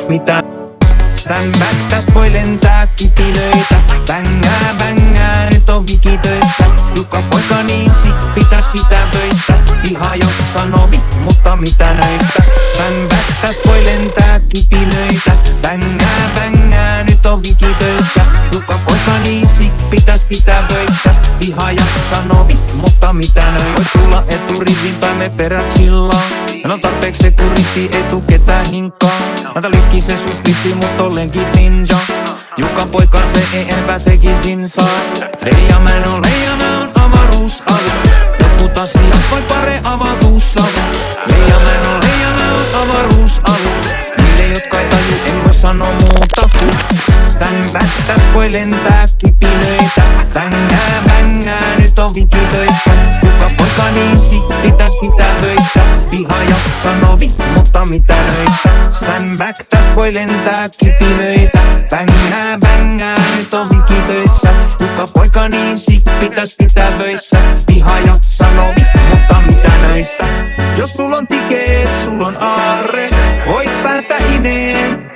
Mitä? Stand back, täst voi lentää kipilöitä. Bängää, nyt on vikitöissä. Joka poika niin pitäis pitää töissä. Ihan jos sanovi, mutta mitä nöistä? Stand back, täst voi lentää kipilöitä. Bängää, nyt on vikitöissä. Joka poika niin pitäis pitää töissä. Ihan jos sanovi, mutta mitä nöistä? Voit tulla eturivin tai me perät chillaan. No tarpeeksi se kuritti etu ketään hinkkaa. Näitä lykki se sustitti mut ollenkin ninja. Jukan poika se ei enpä sekin sinsaa. Leijamän on avaruusalus. Jotkut asiat voi pare avautuusalus. Leijamän on avaruusalus. Niille jotka ei taju en voi sanoa muuta kuin stand back, täst voi lentää kipilöitä. Bängää, nyt on vikitöissä. Joka poika niin pitäis pitää töissä. Ihan jos sanovi, mutta mitä nöistä? Stand back, täst voi lentää kipilöitä. Bängää, nyt on vikitöissä. Joka poika niin pitäis pitää töissä. Ihan jos sanovi, mutta mitä nöistä? Jos sul on tikeet, sul on aarre. Voit päästä ineen.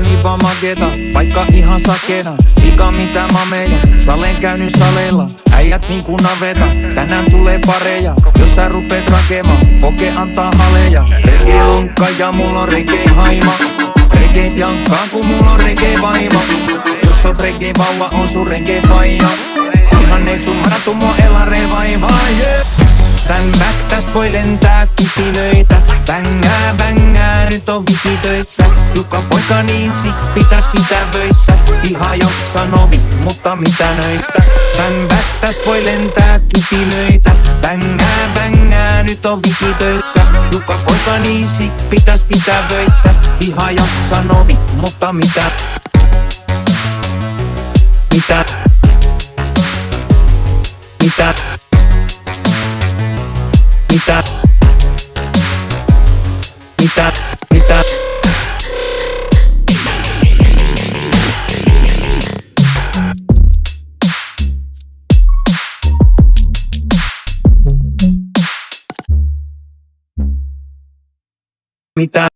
Nipa maketa, vaikka ihan sakena. Sika mitä mä meidän, salen käynyt saleilla. Äijät niinku naveta, tänään tulee pareja. Jos sä rupeet rakemaan, koke antaa haleja. Reggae lonkka ja mulla on reggae haima. Reggae jankkaa kun mulla on reggae vaimo. Jos oot reggae vauva on sun reggae faija. Kunhan ei sun maratu mua elare vaivaa, yeah. Stand back, täst voi lentää kipilöitä. Bängää, nyt on vikitöissä. Joka poika niin pitäis pitää vöissä. Ihan jos sanovi, mutta mitä nöistä? Stand back, täst voi lentää kipilöitä. Bängää, nyt on vikitöissä. Joka poika niin pitäis pitää vöissä. Ihan jos sanovi, mutta mitä? Mitä? Mitä? Mitä? Mitä? Mitä? Mitä?